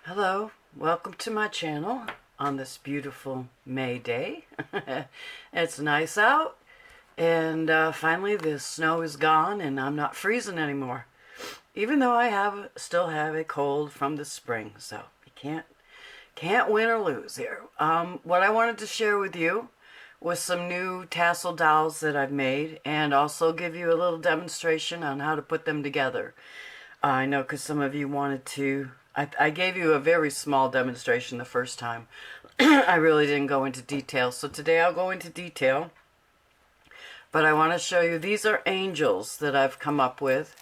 Hello, welcome to my channel on this beautiful May day. It's nice out, and finally the snow is gone and I'm not freezing anymore. Even though I still have a cold from the spring, so you can't win or lose here. What I wanted to share with you was some new tassel dolls that I've made, and also give you a little demonstration on how to put them together. I know because some of you wanted to. I gave you a very small demonstration the first time. I really didn't go into detail. So today I'll go into detail. But I want to show you, these are angels that I've come up with.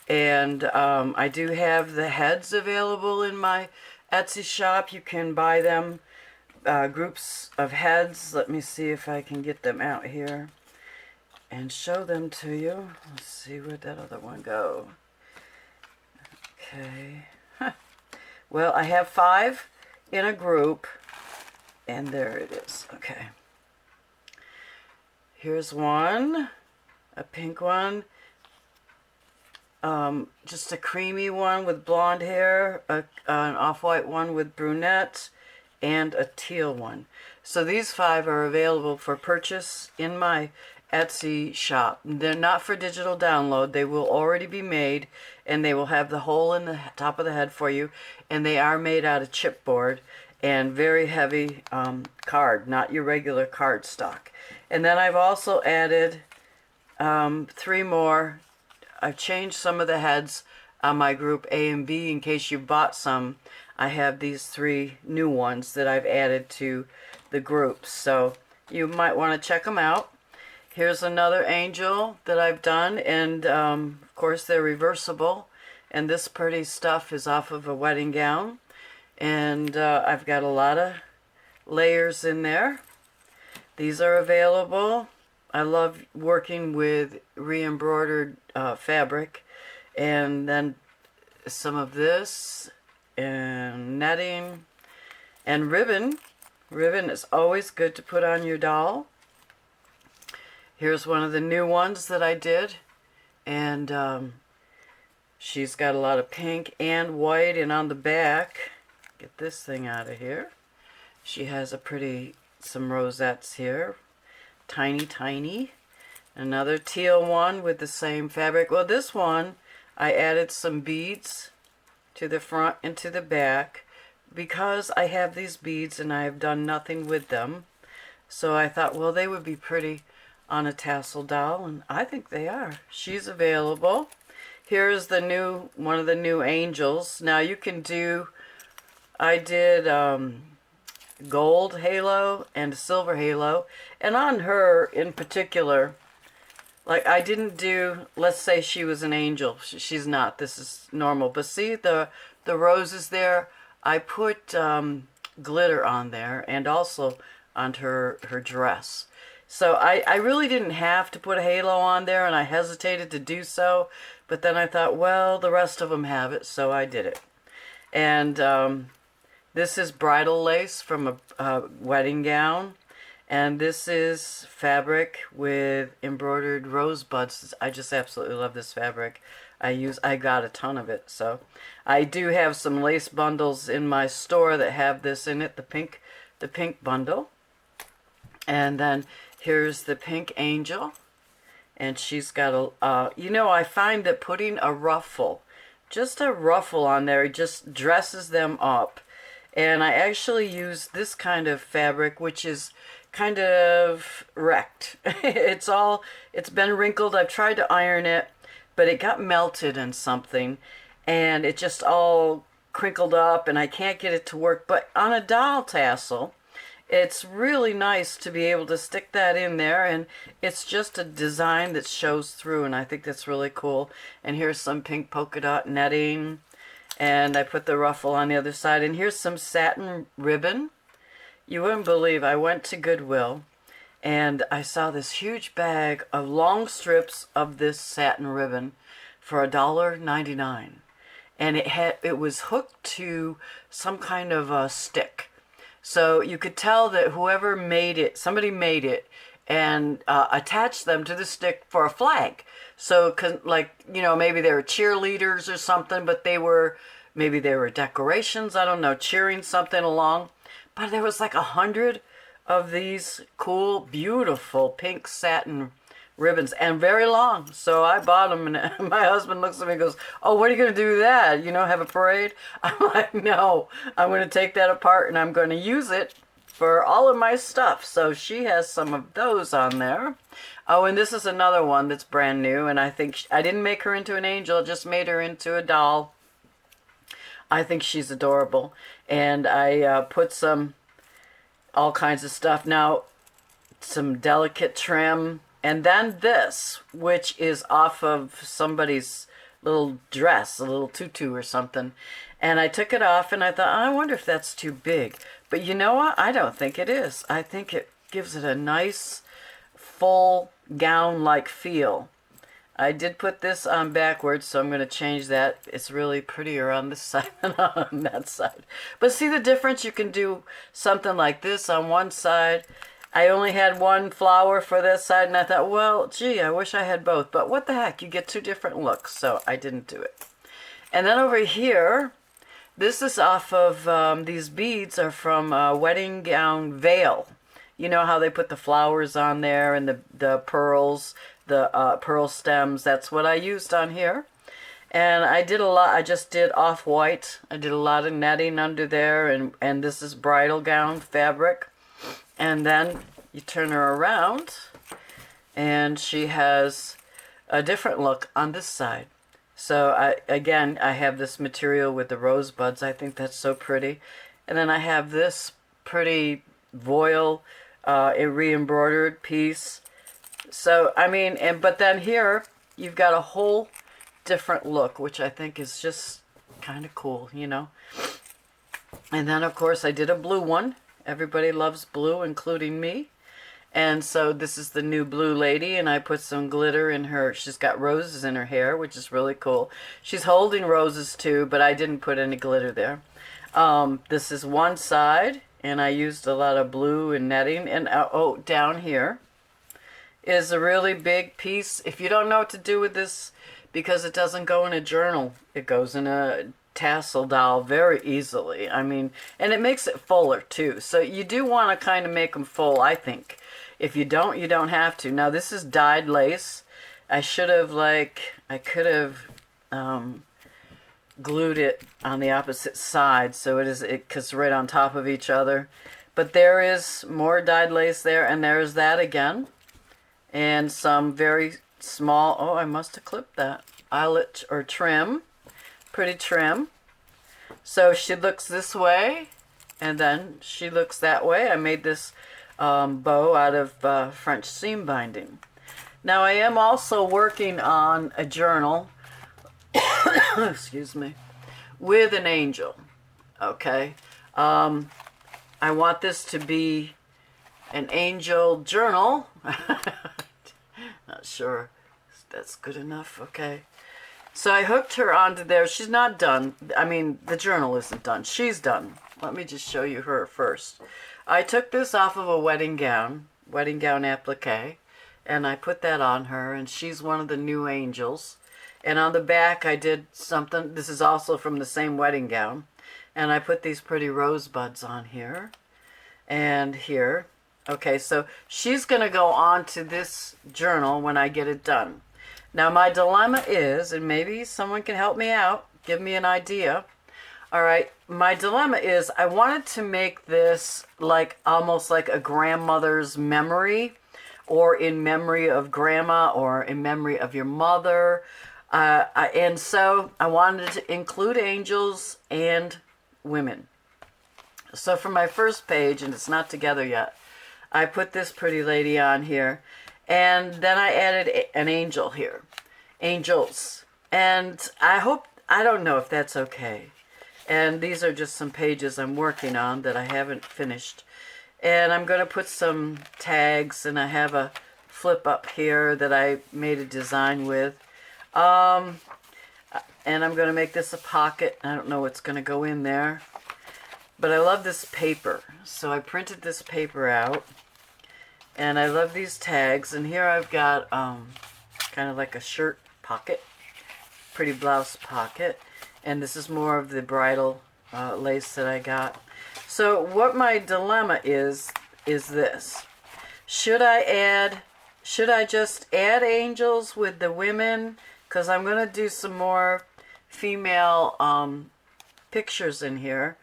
And I do have the heads available in my Etsy shop. You can buy them, groups of heads. Let me see if I can get them out here and show them to you. Let's see, where'd that other one go? Okay. Well, I have 5 in a group, and there it is. Okay. Here's one, a pink one, just a creamy one with blonde hair, an off-white one with brunette, and a teal one. So these 5 are available for purchase in my Etsy shop. They're not for digital download. They will already be made, and they will have the hole in the top of the head for you, and they are made out of chipboard and very heavy card, not your regular card stock. And then I've also added 3 more. I've changed some of the heads on my group A and B in case you bought some. I have these 3 new ones that I've added to the groups, so you might want to check them out. Here's another angel that I've done, and of course they're reversible, and this pretty stuff is off of a wedding gown, and I've got a lot of layers in there. These are available. I love working with re-embroidered fabric, and then some of this, and netting, and ribbon. Ribbon is always good to put on your doll. Here's one of the new ones that I did, and she's got a lot of pink and white, and on the back, get this thing out of here, she has some rosettes here, tiny. Another teal one with the same fabric. Well, this one, I added some beads to the front and to the back because I have these beads and I have done nothing with them. So I thought, well, they would be pretty on a tassel doll, and I think they are. She's available. Here's one of the new angels. Now you can do, I did gold halo and silver halo, and on her in particular, like I didn't do, let's say she was an angel. She's not. This is normal. But see the roses there? I put glitter on there, and also on her dress. So I really didn't have to put a halo on there, and I hesitated to do so. But then I thought, well, the rest of them have it, so I did it. And this is bridal lace from a wedding gown. And this is fabric with embroidered rosebuds. I just absolutely love this fabric. I got a ton of it. So I do have some lace bundles in my store that have this in it, the pink bundle. And then here's the pink angel, and she's got I find that putting just a ruffle on there, it just dresses them up. And I actually use this kind of fabric, which is kind of wrecked. It's been wrinkled. I've tried to iron it, but it got melted in something, and it just all crinkled up, and I can't get it to work. But on a doll tassel, it's really nice to be able to stick that in there, and it's just a design that shows through, and I think that's really cool. And here's some pink polka dot netting, and I put the ruffle on the other side. And here's some satin ribbon. You wouldn't believe, I went to Goodwill, and I saw this huge bag of long strips of this satin ribbon for $1.99, and it was hooked to some kind of a stick. So you could tell that whoever made it, somebody made it and attached them to the stick for a flag. So, like, maybe they were cheerleaders or something, but they were maybe they were decorations, I don't know, cheering something along. But there was like 100 of these cool, beautiful pink satin ribbons, and very long. So I bought them, and my husband looks at me and goes, "Oh, what are you going to do with that? You know, have a parade?" I'm like, "No, I'm going to take that apart and I'm going to use it for all of my stuff." So she has some of those on there. Oh, and this is another one that's brand new, and I think I didn't make her into an angel, just made her into a doll. I think she's adorable, and I put some all kinds of stuff. Now, some delicate trim, and then this, which is off of somebody's little dress, a little tutu or something. And I took it off and I thought, I wonder if that's too big. But you know what? I don't think it is. I think it gives it a nice, full gown-like feel. I did put this on backwards, so I'm going to change that. It's really prettier on this side than on that side. But see the difference? You can do something like this on one side. I only had one flower for this side, and I thought, well, gee, I wish I had both. But what the heck? You get two different looks, so I didn't do it. And then over here, this is off of, these beads are from Wedding Gown Veil. You know how they put the flowers on there and the pearls, the pearl stems. That's what I used on here. And I did a lot. I just did off-white. I did a lot of netting under there, and this is bridal gown fabric. And then you turn her around, and she has a different look on this side. So I have this material with the rosebuds. I think that's so pretty. And then I have this pretty voile re-embroidered piece. So, I mean, but then here you've got a whole different look, which I think is just kind of cool, you know. And then, of course, I did a blue one. Everybody loves blue, including me. And so this is the new blue lady, and I put some glitter in her. She's got roses in her hair, which is really cool. She's holding roses too, but I didn't put any glitter there. This is one side, and I used a lot of blue and netting. And oh, down here is a really big piece. If you don't know what to do with this, because it doesn't go in a journal, it goes in a tassel doll very easily. I mean, and it makes it fuller too. So you do want to kind of make them full, I think. If you don't, you don't have to. Now this is dyed lace. I should have I could have glued it on the opposite side so because right on top of each other. But there is more dyed lace there, and there's that again. And some very small, oh, I must have clipped that, eyelet or trim, pretty trim. So she looks this way, and then she looks that way. I made this bow out of French seam binding. Now I am also working on a journal, excuse me, with an angel, okay? I want this to be an angel journal. Not sure if that's good enough, okay? So I hooked her onto there. She's not done. I mean, the journal isn't done. She's done. Let me just show you her first. I took this off of a wedding gown applique, and I put that on her, and she's one of the new angels. And on the back, I did something. This is also from the same wedding gown. And I put these pretty rosebuds on here and here. Okay, so she's going to go on to this journal when I get it done. Now, my dilemma is, and maybe someone can help me out, give me an idea. All right, my dilemma is I wanted to make this almost like a grandmother's memory, or in memory of grandma, or in memory of your mother. And so I wanted to include angels and women. So for my first page, and it's not together yet, I put this pretty lady on here, and then I added an angel here. Angels. And I don't know if that's okay. And these are just some pages I'm working on that I haven't finished. And I'm going to put some tags, and I have a flip up here that I made a design with. And I'm going to make this a pocket. I don't know what's going to go in there. But I love this paper. So I printed this paper out. And I love these tags. And here I've got kind of like a shirt pocket. Pretty blouse pocket. And this is more of the bridal lace that I got. So what my dilemma is this. Should I just add angels with the women? Because I'm going to do some more female pictures in here.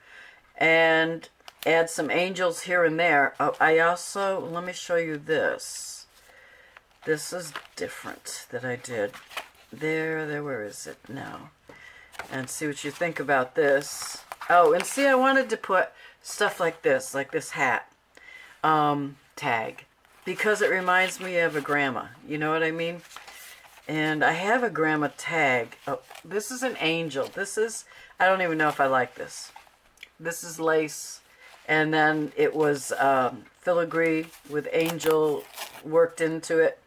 And add some angels here and there. Oh, I also, let me show you this. This is different that I did. There, where is it now? And see what you think about this. Oh, and see, I wanted to put stuff like this hat tag, because it reminds me of a grandma. You know what I mean? And I have a grandma tag. Oh, this is an angel. This is, I don't even know if I like this. This is lace. And then it was filigree with angel worked into it.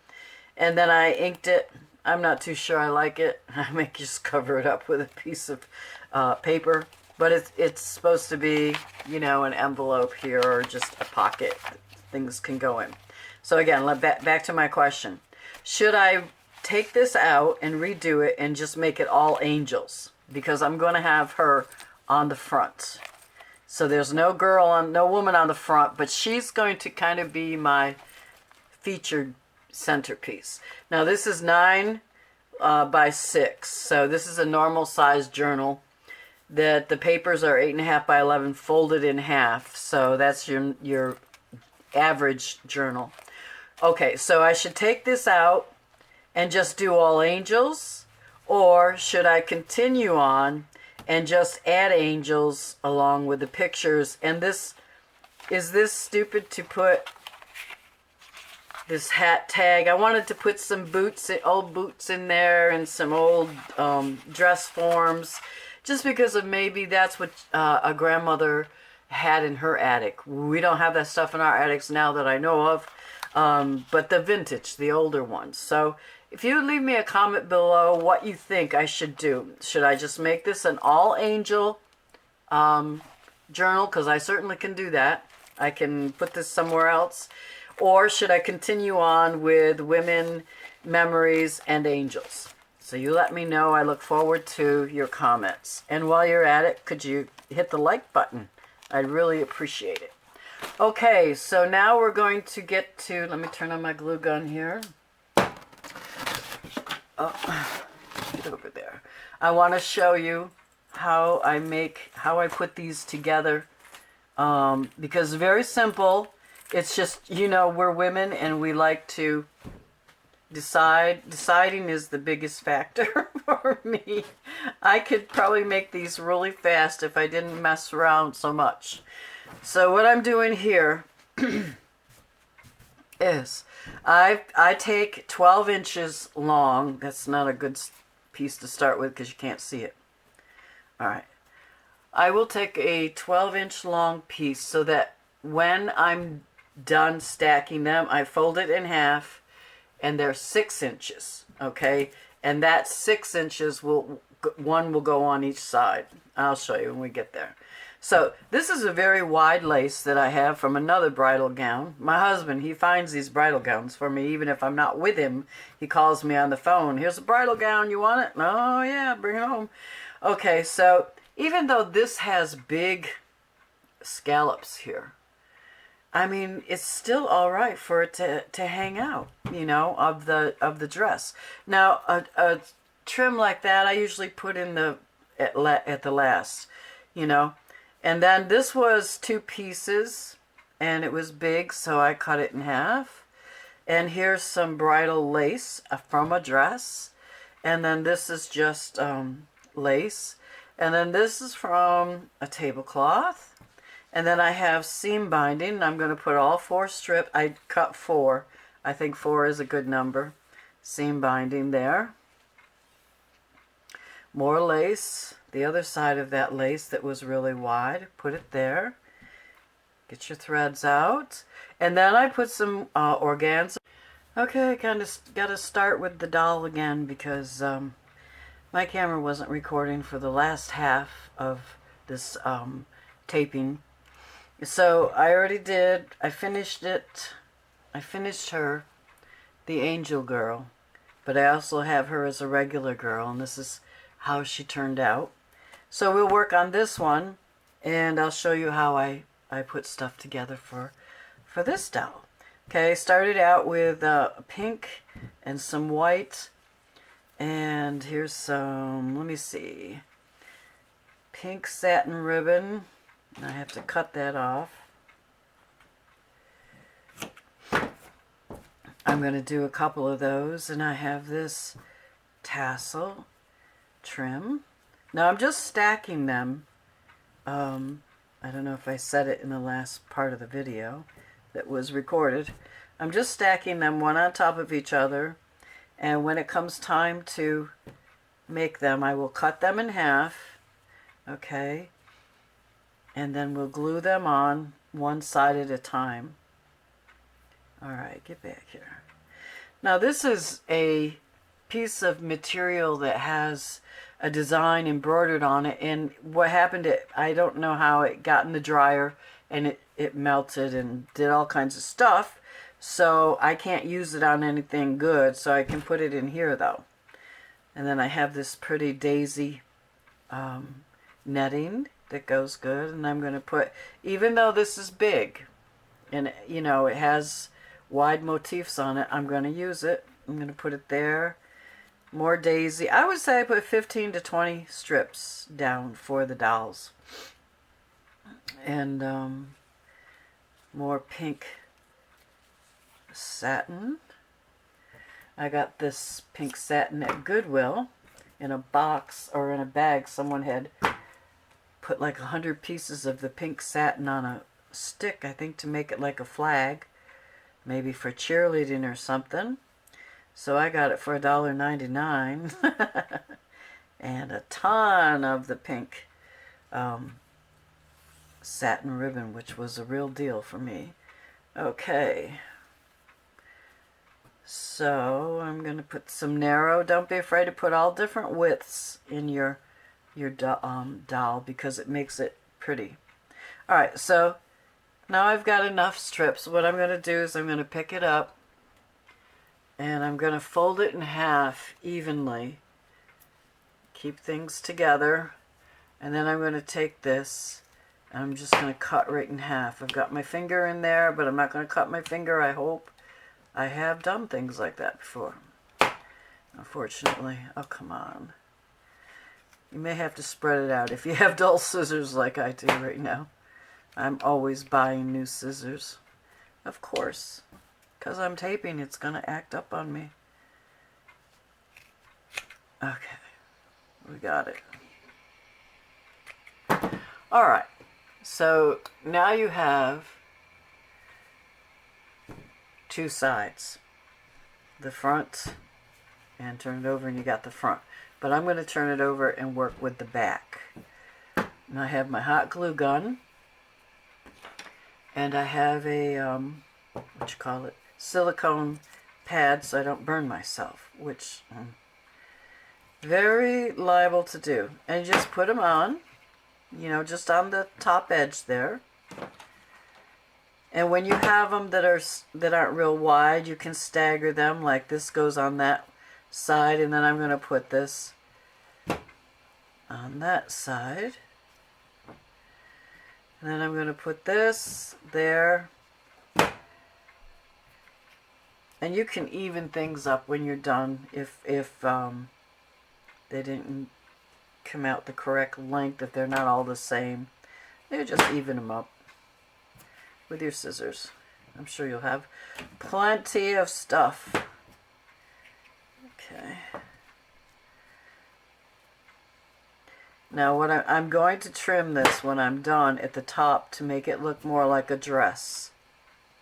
And then I inked it. I'm not too sure I like it. I may just cover it up with a piece of paper. But it's supposed to be, you know, an envelope here or just a pocket things can go in. So again, back to my question. Should I take this out and redo it and just make it all angels? Because I'm going to have her on the front. So there's no woman on the front, but she's going to kind of be my featured centerpiece. Now this is 9 by 6, so this is a normal size journal. That the papers are 8.5 by 11 folded in half, so that's your average journal. Okay, so I should take this out and just do all angels, or should I continue on and just add angels along with the pictures? And this, is this stupid to put this hat tag? I wanted to put some boots, old boots in there, and some old dress forms, just because of maybe that's what a grandmother had in her attic. We don't have that stuff in our attics now that I know of, but the vintage, the older ones. So if you would leave me a comment below what you think I should do. Should I just make this an all angel journal? Because I certainly can do that. I can put this somewhere else. Or should I continue on with women, memories, and angels? So you let me know. I look forward to your comments. And while you're at it, could you hit the like button? I'd really appreciate it. Okay, so now we're going to get to, let me turn on my glue gun here. Oh, get over there. I want to show you how I put these together. Because very simple. It's just, you know, we're women and we like to decide. Deciding is the biggest factor for me. I could probably make these really fast if I didn't mess around so much. So what I'm doing here is I take 12 inches long. That's not a good piece to start with because you can't see it. All right. I will take a 12-inch long piece so that when I'm done stacking them, I fold it in half, and they're 6 inches, okay? And that 6 inches one will go on each side. I'll show you when we get there. So this is a very wide lace that I have from another bridal gown. My husband, he finds these bridal gowns for me even if I'm not with him. He calls me on the phone. Here's a bridal gown. You want it? Oh, yeah, bring it home. Okay, so even though this has big scallops here, I mean, it's still all right for it to hang out, you know, of the dress. Now, a trim like that, I usually put in at the last, you know. And then this was 2 pieces, and it was big, so I cut it in half. And here's some bridal lace from a dress. And then this is just lace. And then this is from a tablecloth. And then I have seam binding. I'm going to put all 4 strips. I cut 4. I think 4 is a good number. Seam binding there. More lace. The other side of that lace that was really wide. Put it there. Get your threads out. And then I put some organza. Okay, kind of got to start with the doll again because my camera wasn't recording for the last half of this taping. So I already did. I finished it. I finished her, the angel girl. But I also have her as a regular girl, and this is how she turned out. So we'll work on this one, and I'll show you how I put stuff together for this doll. Okay, started out with pink and some white, and here's some, let me see, pink satin ribbon. I have to cut that off. I'm going to do a couple of those, and I have this tassel trim. Now I'm just stacking them. I don't know if I said it in the last part of the video that was recorded. I'm just stacking them one on top of each other, and when it comes time to make them, I will cut them in half, okay, and then we'll glue them on one side at a time. Alright, get back here. Now this is a piece of material that has a design embroidered on it, and what happened, I don't know how it got in the dryer, and it melted and did all kinds of stuff, so I can't use it on anything good, so I can put it in here though. And then I have this pretty daisy netting that goes good, and I'm going to put, even though this is big and you know it has wide motifs on it, I'm going to use it. I'm going to put it there. More daisy. I would say I put 15 to 20 strips down for the dolls. And more pink satin. I got this pink satin at Goodwill in a box or in a bag. Someone had put like 100 pieces of the pink satin on a stick, I think, to make it like a flag, maybe for cheerleading or something. So I got it for $1.99 and a ton of the pink satin ribbon, which was a real deal for me. Okay, so I'm going to put some narrow. Don't be afraid to put all different widths in your doll, because it makes it pretty. Alright, so now I've got enough strips. What I'm going to do is I'm going to pick it up, and I'm going to fold it in half evenly. Keep things together. And then I'm going to take this, and I'm just going to cut right in half. I've got my finger in there, but I'm not going to cut my finger, I hope. I have done things like that before, unfortunately. Oh, come on. You may have to spread it out if you have dull scissors like I do right now. I'm always buying new scissors, of course. Because I'm taping, it's going to act up on me. Okay, we got it. Alright, so now you have two sides. The front, and turn it over and you got the front. But I'm going to turn it over and work with the back. And I have my hot glue gun. And I have a, what you call it? Silicone pad so I don't burn myself, which I'm very liable to do. And you just put them on, you know, just on the top edge there. And when you have them that aren't real wide, you can stagger them, like this goes on that side, and then I'm going to put this on that side. And then I'm going to put this there. And you can even things up when you're done if they didn't come out the correct length, if they're not all the same. You just even them up with your scissors. I'm sure you'll have plenty of stuff. Okay. Now what I'm going to trim this when I'm done at the top to make it look more like a dress.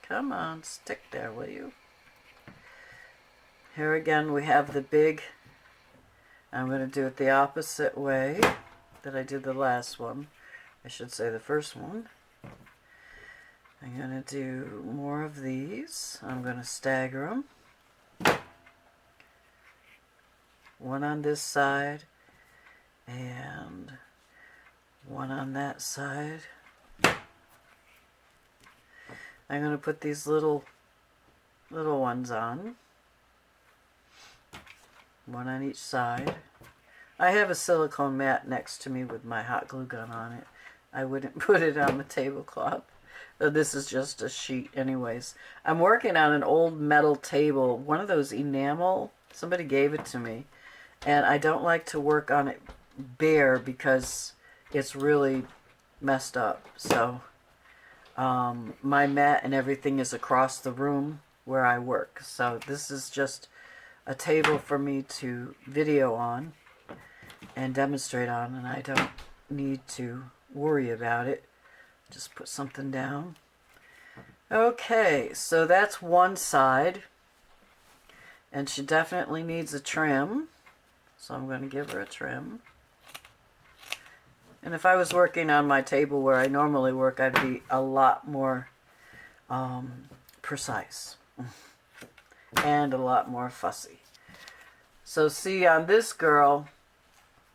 Come on, stick there, will you? Here again we have the big, I'm going to do it the opposite way that I did the last one. I should say the first one. I'm going to do more of these. I'm going to stagger them. One on this side and one on that side. I'm going to put these little ones on. One on each side. I have a silicone mat next to me with my hot glue gun on it. I wouldn't put it on the tablecloth. This is just a sheet anyways. I'm working on an old metal table, one of those enamel. Somebody gave it to me. And I don't like to work on it bare because it's really messed up. So my mat and everything is across the room where I work. So this is just a table for me to video on and demonstrate on, and I don't need to worry about it. Just put something down. Okay, so that's one side, and she definitely needs a trim, so I'm going to give her a trim. And if I was working on my table where I normally work, I'd be a lot more precise and a lot more fussy. So see, on this girl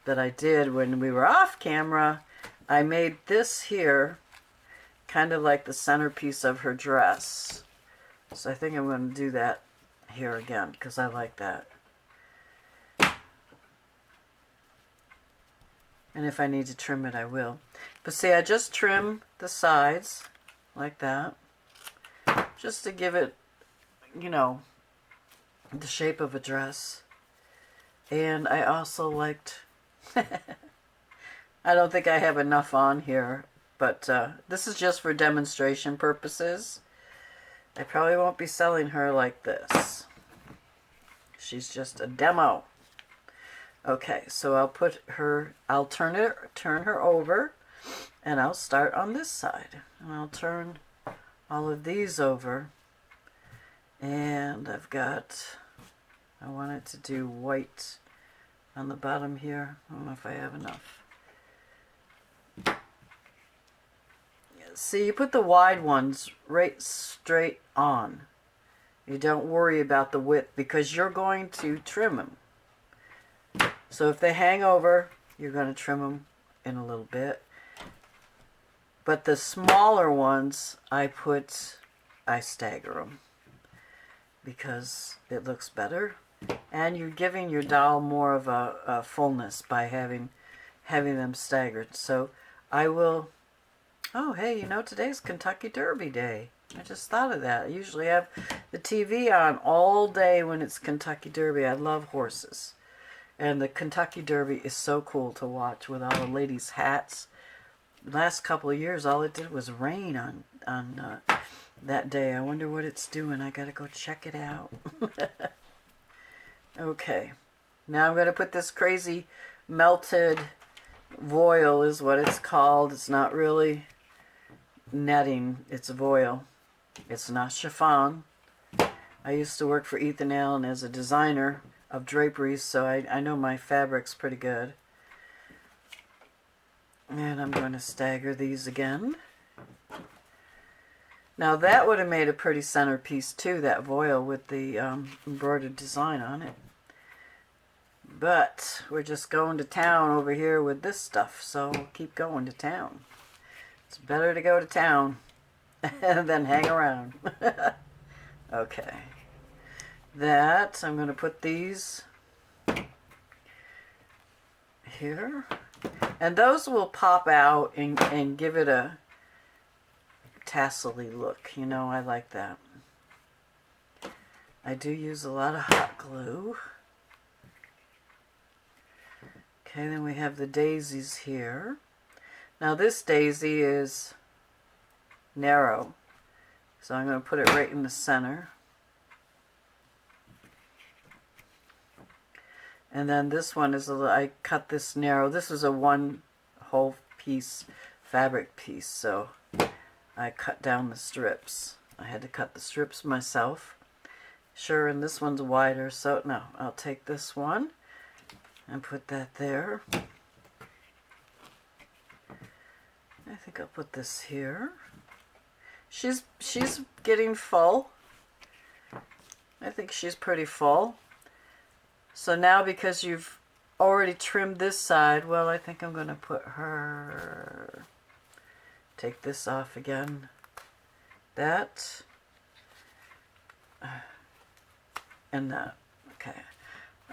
that I did when we were off camera, I made this here kind of like the centerpiece of her dress. So I think I'm going to do that here again because I like that. And if I need to trim it, I will. But see, I just trim the sides like that just to give it, you know, the shape of a dress. And I also liked, I don't think I have enough on here, but this is just for demonstration purposes. I probably won't be selling her like this. She's just a demo. Okay, so I'll put her, I'll turn her over, and I'll start on this side. And I'll turn all of these over. And I've got, I want it to do white on the bottom here. I don't know if I have enough. See, you put the wide ones right straight on. You don't worry about the width because you're going to trim them. So if they hang over, you're going to trim them in a little bit. But the smaller ones, I stagger them because it looks better. And you're giving your doll more of a fullness by having them staggered. So I will... Oh, hey, you know, today's Kentucky Derby Day. I just thought of that. I usually have the TV on all day when it's Kentucky Derby. I love horses. And the Kentucky Derby is so cool to watch with all the ladies' hats. The last couple of years, all it did was rain on that day. I wonder what it's doing. I got to go check it out. Okay. Now I'm going to put this crazy melted voile is what it's called. It's not really netting, it's voile. It's not chiffon. I used to work for Ethan Allen as a designer of draperies, so I know my fabric's pretty good. And I'm going to stagger these again. Now that would have made a pretty centerpiece too, that voile with the embroidered design on it. But we're just going to town over here with this stuff, so we'll keep going to town. It's better to go to town than hang around. Okay. That, I'm going to put these here. And those will pop out and give it a tassel-y look. You know, I like that. I do use a lot of hot glue. Okay, then we have the daisies here. Now this daisy is narrow, so I'm going to put it right in the center. And then this one is I cut this narrow. This is a one whole piece fabric piece, so I cut down the strips. I had to cut the strips myself. Sure, and this one's wider, so no, I'll take this one and put that there. I think I'll put this here. She's getting full. I think she's pretty full. So now because you've already trimmed this side, well, I think I'm going to put her... Take this off again. That. And that. Okay.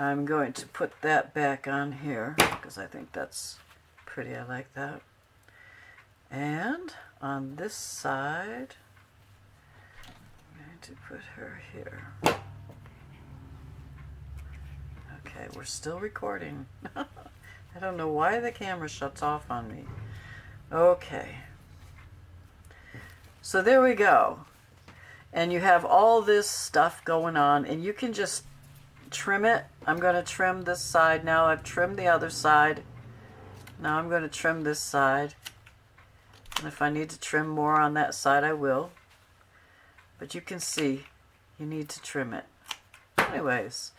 I'm going to put that back on here because I think that's pretty. I like that. And on this side, I'm going to put her here. Okay, we're still recording. I don't know why the camera shuts off on me. Okay. So there we go. And you have all this stuff going on, and you can just trim it. I'm going to trim this side now. I've trimmed the other side. Now I'm going to trim this side. And if I need to trim more on that side, I will. But you can see you need to trim it. Anyways.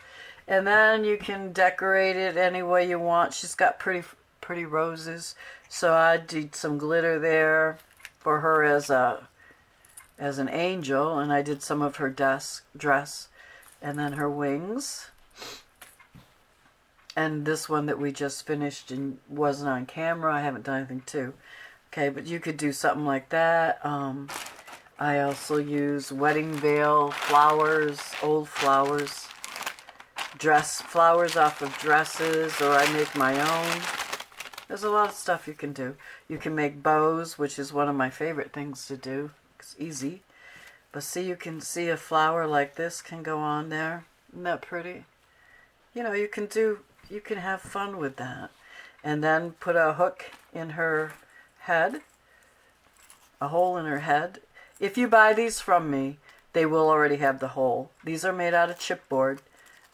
And then you can decorate it any way you want. She's got pretty roses. So I did some glitter there for her as an angel. And I did some of her dress. And then her wings. And this one that we just finished and wasn't on camera. I haven't done anything to. Okay, but you could do something like that. I also use wedding veil flowers, old flowers, dress flowers off of dresses, or I make my own. There's a lot of stuff you can do. You can make bows, which is one of my favorite things to do. It's easy. But see, you can see a flower like this can go on there. Isn't that pretty? You know, you can have fun with that. And then put a hook in her head, a hole in her head. If you buy these from me, they will already have the hole. These are made out of chipboard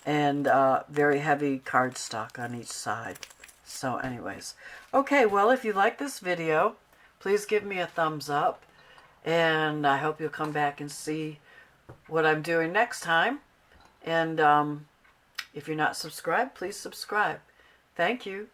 and very heavy cardstock on each side. So anyways, okay, well, if you like this video, please give me a thumbs up, and I hope you'll come back and see what I'm doing next time. And if you're not subscribed, please subscribe. Thank you.